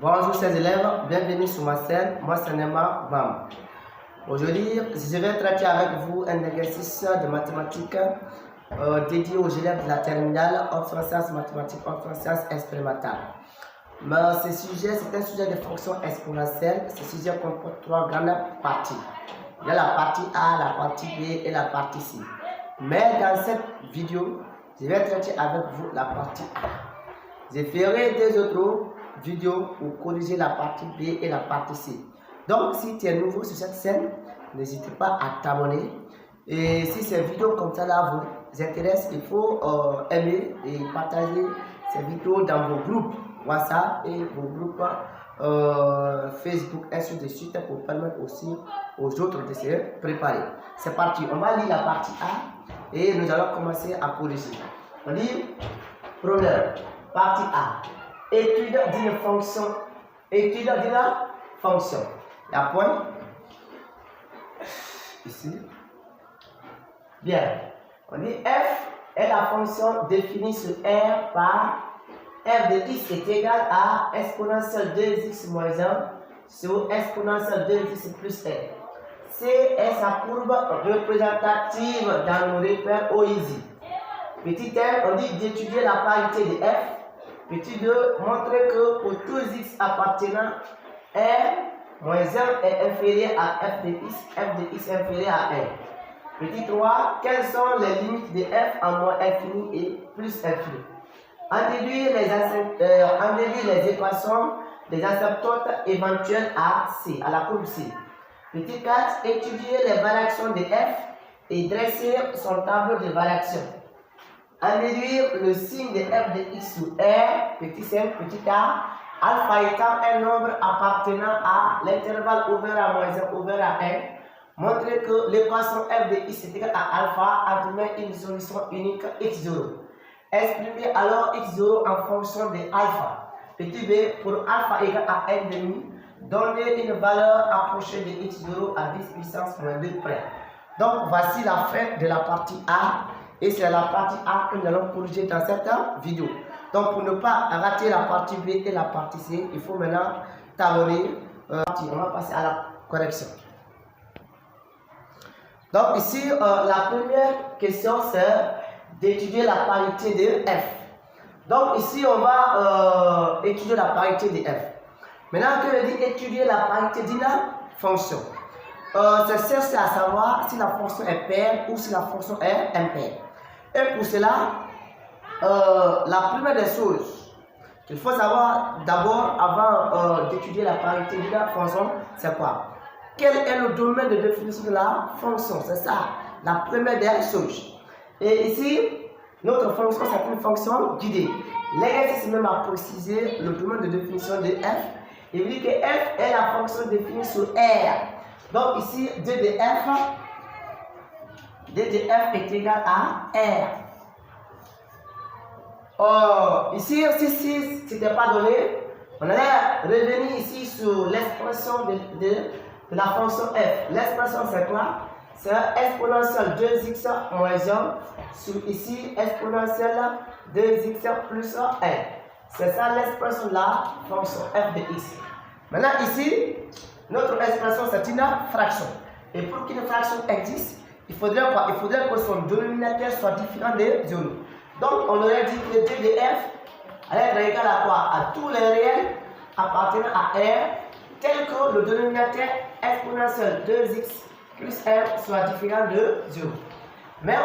Bonjour chers élèves, bienvenue sur ma chaîne, moi c'est Nema Bam. Aujourd'hui, je vais traiter avec vous un exercice de mathématiques dédié aux élèves de la terminale, option sciences mathématiques, option sciences expérimentales. Mais ce sujet, c'est un sujet de fonction exponentielle. Ce sujet comporte trois grandes parties. Il y a la partie A, la partie B et la partie C. Mais dans cette vidéo, je vais traiter avec vous la partie A. Je ferai deux autres vidéos pour corriger la partie B et la partie C. Donc, si tu es nouveau sur cette chaîne, n'hésite pas à t'abonner. Et si ces vidéos comme ça là vous intéressent, il faut aimer et partager ces vidéos dans vos groupes WhatsApp et vos groupes Facebook, ainsi de suite, pour permettre aussi aux autres de se préparer. C'est parti, on va lire la partie A et nous allons commencer à corriger. On dit problème, partie A. Étude d'une fonction. Étude d'une fonction. Il y a point. Ici. Bien. On dit f est la fonction définie sur R par f de x est égal à exponentielle 2x moins 1 sur exponentielle 2x plus 1. C est sa courbe représentative dans nos repères OISI. Petit 1, on dit d'étudier la parité de f. Petit 2, montrer que pour tous x appartenant, R moins 1 est inférieur à f de x inférieur à 1. Petit 3, quelles sont les limites de f en moins infini et plus infini. En déduire les équations des asymptotes éventuelles à C, à la courbe C. Petit 4, étudier les variations de f et dresser son tableau de variations. En déduire le signe de f de x sur R, petit 5, petit a, alpha étant un nombre appartenant à l'intervalle ouvert à moins 1 ouvert à 1, montrer que l'équation f de x est égale à alpha admet une solution unique x0. Exprimer alors x0 en fonction de alpha. Petit b, pour alpha égale à 1,5, donner une valeur approchée de x0 à 10 puissance moins 2 près. Donc voici la fin de la partie A. Et c'est la partie A que nous allons corriger dans cette vidéo. Donc pour ne pas rater la partie B et la partie C, il faut maintenant t'abonner. On va passer à la correction. Donc ici, la première question c'est d'étudier la parité de f. Donc ici, on va étudier la parité de f. Maintenant que je dis étudier la parité d'une fonction, c'est chercher à savoir si la fonction est paire ou si la fonction est impaire. Et pour cela, la première des choses qu'il faut savoir d'abord avant d'étudier la parité de la fonction, c'est quoi? Quel est le domaine de définition de la fonction? C'est ça, la première des choses. Et ici, notre fonction, c'est une fonction guidée. L'exercice même a précisé le domaine de définition de f. Il dit que f est la fonction définie sur R. Donc ici, d de f est égal à R. Ici, si ce n'était pas donné, on allait revenir ici sur l'expression de la fonction f. L'expression c'est quoi? C'est exponentielle 2x moins 1 sur ici exponentielle 2x plus 1. C'est ça l'expression de la fonction f de x. Maintenant ici, notre expression c'est une fraction. Et pour qu'une fraction existe, il faudrait quoi? Il faudrait que son dénominateur soit différent de 0. Donc on aurait dit que d de f allait être égal à quoi? À tous les réels appartenant à R, tel que le dénominateur exponentielle 2x plus 1 soit différent de 0. Mais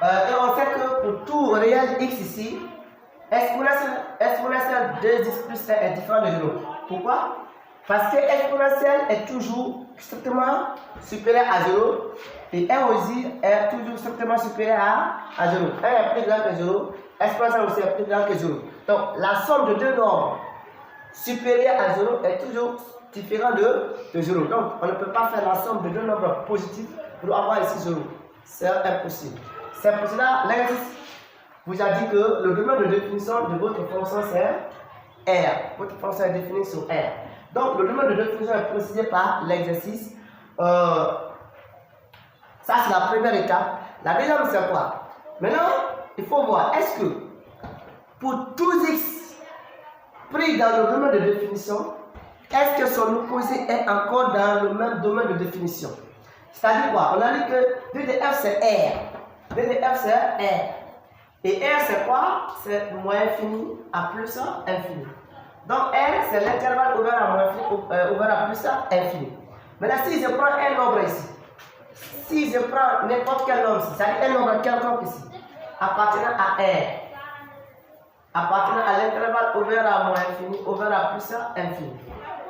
on sait que pour tout réel x ici, exponentielle 2x plus 1 est différent de 0. Pourquoi? Parce que exponentielle est toujours strictement supérieur à 0 et 1 aussi est toujours strictement supérieur à 0. 1 est plus grand que 0, exponentielle aussi est plus grand que 0. Donc la somme de deux nombres supérieurs à 0 est toujours différent de 0. Donc on ne peut pas faire la somme de deux nombres positifs pour avoir ici 0. C'est impossible. C'est pour cela l'exercice vous a dit que le domaine de définition de votre fonction c'est R. Votre fonction est définie sur R. Donc le domaine de définition est précisé par l'exercice. Ça c'est la première étape. La deuxième c'est quoi? Maintenant il faut voir, est-ce que pour tous x pris dans le domaine de définition, est-ce que son opposé est encore dans le même domaine de définition? C'est-à-dire quoi? On a dit que 2 de f c'est R. 2 de f c'est R. Et R c'est quoi? C'est moins infini à plus infini. Donc R c'est l'intervalle ouvert à moins infini, ouvert à plus infini. Maintenant si je prends un nombre ici, si je prends n'importe quel nombre ici, c'est-à-dire un nombre quelconque ici, appartenant à R, appartenant à l'intervalle ouvert à moins infini, ouvert à plus infini.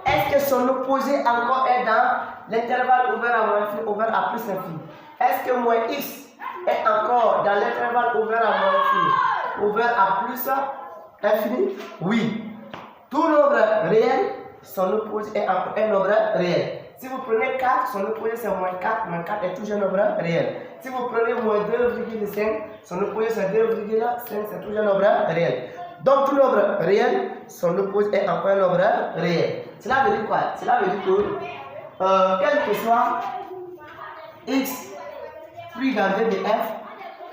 Est-ce que son opposé encore est dans l'intervalle ouvert à moins infini, ouvert à plus infini? Est-ce que moins x est encore dans l'intervalle ouvert à moins infini, ouvert à plus infini? Oui. Tout nombre réel, son opposé est encore un nombre réel. Si vous prenez 4, son opposé c'est moins 4 est toujours un nombre réel. Si vous prenez moins 2,5, son opposé c'est 2,5, c'est toujours un nombre réel. Donc tout nombre réel, son opposé est encore un nombre réel. Cela veut dire quoi? Cela veut dire que quel que soit x plus dans 2 de f,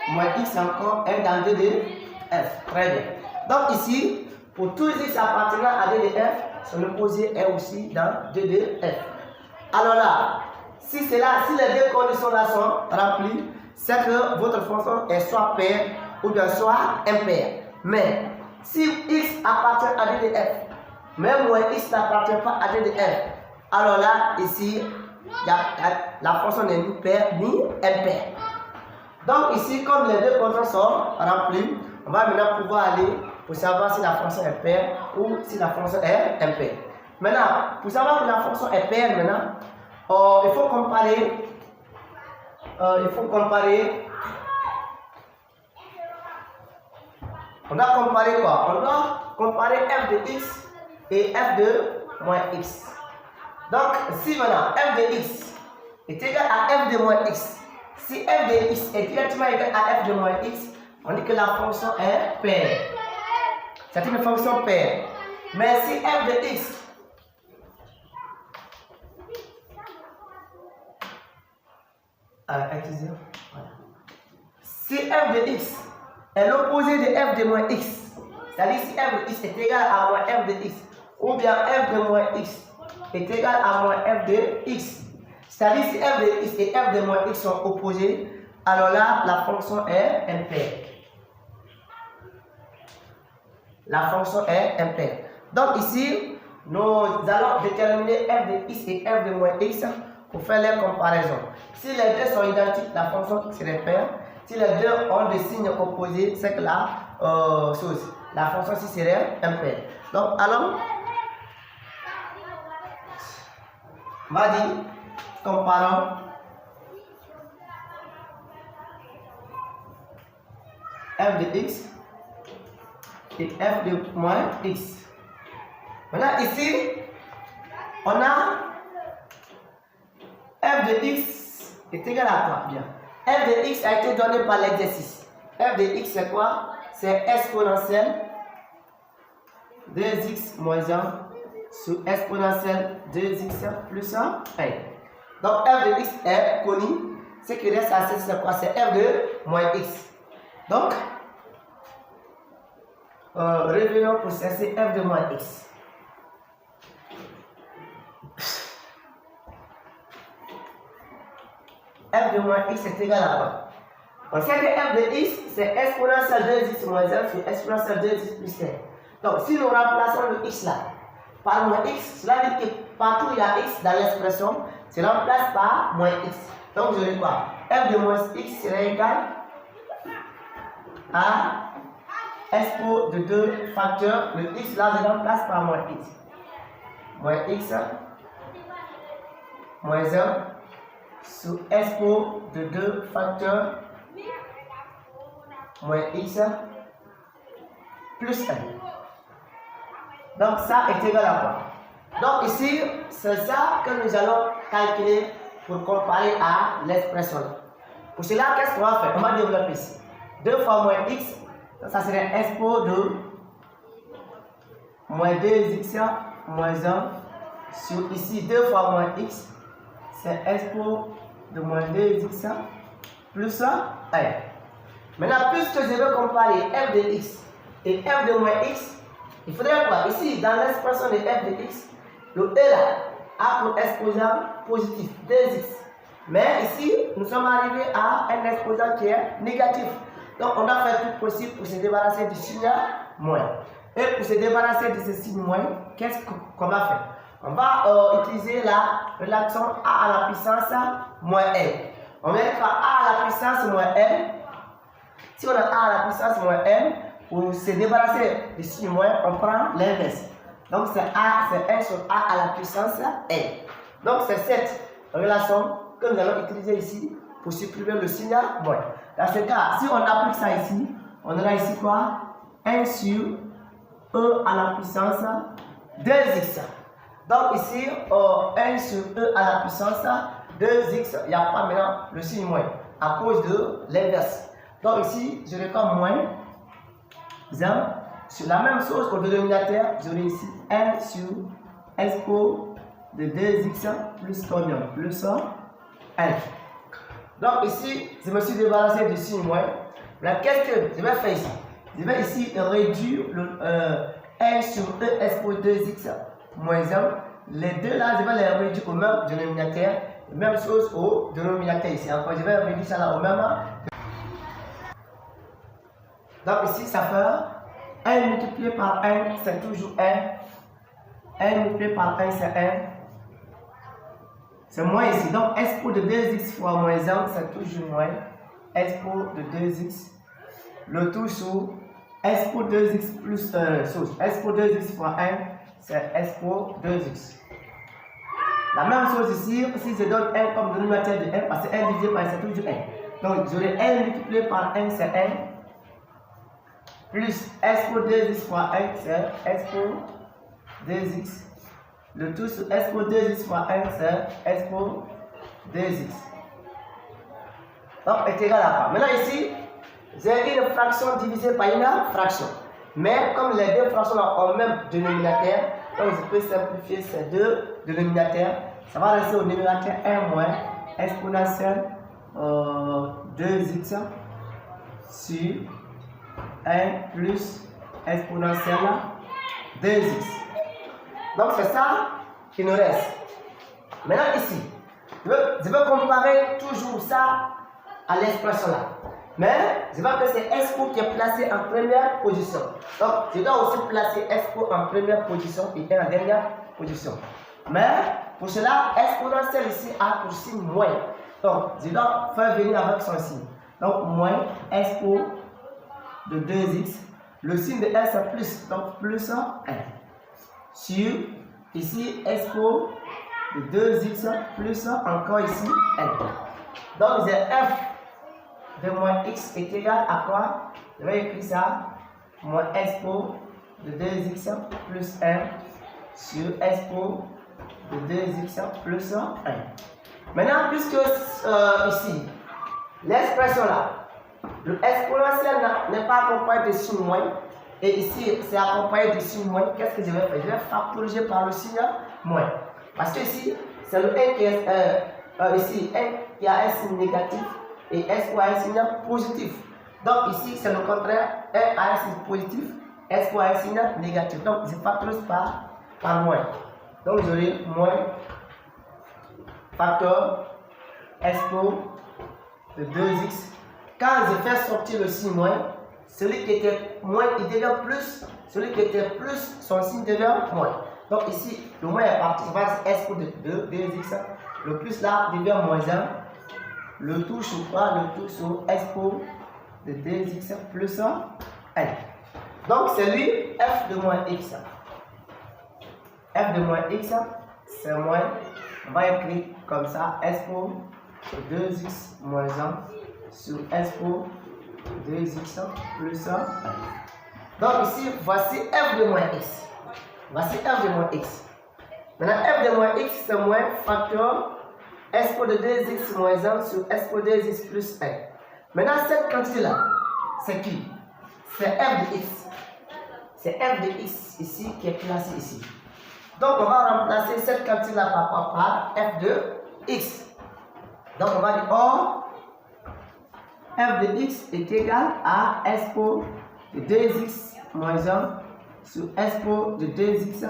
moins x encore est dans 2 de f. Très bien. Donc ici, pour tous x appartenant à 2 de f, son opposé est aussi dans 2 de f. Alors là, si les deux conditions là sont remplies, c'est que votre fonction est soit paire ou bien soit impaire. Mais si x appartient à 2 de f, même moins x n'appartient pas à 2 de f, alors là, ici, la fonction n'est ni paire ni impaire. Donc ici, comme les deux conditions sont remplies, on va maintenant pouvoir aller pour savoir si la fonction est paire ou si la fonction est impaire. Maintenant, pour savoir que la fonction est paire, maintenant, il faut comparer. On doit comparer quoi? On doit comparer f de x et f de moins x. Donc, si maintenant f de x est égal à f de moins x, si f de x est directement égal à f de moins x, on dit que la fonction est paire. C'est une fonction paire. Mais si f de x si f de x est l'opposé de f de moins x, c'est-à-dire si f de x est égal à moins f de x, ou bien f de moins x est égal à moins f de x, c'est-à-dire si f de x et f de moins x sont opposés, alors là, la fonction est impaire. La fonction est impaire. Donc ici, nous allons déterminer f de x et f de moins x pour faire les comparaisons. Si les deux sont identiques, la fonction serait paire. Si les deux ont des signes opposés, c'est que la fonction ci serait impaire. Donc, allons, on va dire, comparons f de x et f de moins x. Maintenant, ici, on a f de x est égal à quoi? Bien. F de x a été donné par l'exercice. F de x c'est quoi? C'est exponentielle 2x moins 1 sur exponentielle 2x plus 1. Donc f de x est connu. Ce qui reste à c'est quoi? C'est f de moins x. Donc, revenons pour chercher f de moins x. F de moins x est égal à quoi? On sait que f de x c'est exponentielle 2x moins 1 sur exponentielle 2x plus 1. Donc si nous remplaçons le x là par moins x, cela veut dire que partout il y a x dans l'expression, se remplace par moins x. Donc je dis quoi? F de moins x serait égal à expo de 2 facteurs. Le x là je remplace par moins x. Moins x moins 1 sous expo de 2 facteurs moins x plus 1. Donc ça est égal à quoi? Donc ici, c'est ça que nous allons calculer pour comparer à l'expression. Pour cela, qu'est-ce qu'on va faire? On va développer ici. 2 fois moins x, ça serait expo de moins 2x moins 1 sur ici 2 fois moins x. C'est expo de moins 2x plus 1. Maintenant, puisque je veux comparer f de x et f de moins x, Il faudrait quoi? Ici, dans l'expression de f de x, le e là a pour exposant positif 2x. Mais ici, nous sommes arrivés à un exposant qui est négatif. Donc, on a fait tout possible pour se débarrasser du signe moins. Et pour se débarrasser de ce signe moins, qu'est-ce qu'on va faire? On va utiliser la relation a à la puissance moins n. On va mettre a à la puissance moins n. Si on a a à la puissance moins n, pour se débarrasser du signe moins, on prend l'inverse. Donc, c'est 1 sur a à la puissance n. Donc, c'est cette relation que nous allons utiliser ici pour supprimer le signe moins. Dans ce cas, si on applique ça ici, on aura ici quoi? 1 sur e à la puissance 2x. Donc ici, 1 sur e à la puissance 2x, il n'y a pas maintenant le signe moins à cause de l'inverse. Donc ici, je vais comme moins 1 sur la même chose au dénominateur, j'aurai ici 1 sur expo de 2x plus combien? Plus 1. Donc ici, je me suis débarrassé du signe moins. Maintenant, qu'est-ce que je vais faire ici? Je vais ici réduire le 1 sur e expo 2x moins 1. Les deux là, je vais les réduire au même dénominateur. Même chose au dénominateur ici. Encore, je vais réduire ça là au même. Donc ici, ça fait 1 multiplié par 1, c'est toujours 1. 1 multiplié par 1, c'est 1. C'est moins ici. Donc, expo de 2x fois moins 1, c'est toujours moins. Expo de 2x. Le tout sur expo 2x plus expo 2x fois 1, c'est expo 2x. La même chose ici, si je donne 1 comme dénominateur de 1, parce que 1 divisé par 1, c'est toujours 1. Donc, j'aurai 1 multiplié par 1, c'est 1. Plus expo 2x fois 1, c'est expo 2x. Le tout sur expo 2x fois 1, c'est expo 2x. Donc, est égal à quoi? Maintenant, ici, j'ai une fraction divisée par une fraction. Mais comme les deux fractions ont le même dénominateur, donc je peux simplifier ces deux dénominateurs. Ça va rester au dénominateur 1 moins exponentielle 2x sur 1 plus exponentielle 2x. Donc c'est ça qui nous reste. Maintenant ici, je vais comparer toujours ça à l'expression là. Mais je vois que c'est expo qui est placé en première position. Donc je dois aussi placer expo en première position et en dernière position. Mais pour cela, exponentielle ici a pour signe moins. Donc je dois faire venir avec son signe. Donc moins expo de 2x. Le signe de S c'est plus. Donc plus 1. Sur ici expo de 2x plus encore ici 1. Donc j'ai f de moins x est égal à quoi? Je vais écrire ça moins expo de 2x plus 1 sur expo de 2x plus 1. Maintenant, puisque ici l'expression là, le exponentiel n'est pas accompagné de signe moins, et ici c'est accompagné de signe moins, qu'est-ce que je vais faire? Je vais factoriser par le signe moins. Parce que ici, c'est le 1 qui est ici, 1 qui a un signe négatif et expo a un signe positif. Donc ici, c'est le contraire, 1 a un signe positif, expo a un signe négatif. Donc je factorise par moins. Donc j'aurai moins facteur expo de 2x. Quand je fais sortir le signe moins, celui qui était moins, il devient plus. Celui qui était plus, son signe devient moins. Donc ici, le moins est parti, c'est expo de 2x. Le plus là devient moins 1. Le tout sur quoi? Le tout sur expo de 2x plus 1. Donc c'est lui, f de moins x. F de moins x, c'est moins, on va écrire comme ça, expo de 2x moins 1 sur expo de 2x plus 1. Donc ici, voici f de moins x. Voici f de moins x. Maintenant, f de moins x, c'est moins facteur expo de 2x moins 1 sur expo de 2x plus 1. Maintenant, cette quantité-là, c'est qui? C'est f de x. C'est f de x ici qui est placé ici. Donc, on va remplacer cette quantité-là par f de x. Donc, on va dire, or, f de x est égal à expo de 2x moins 1 sur expo de 2x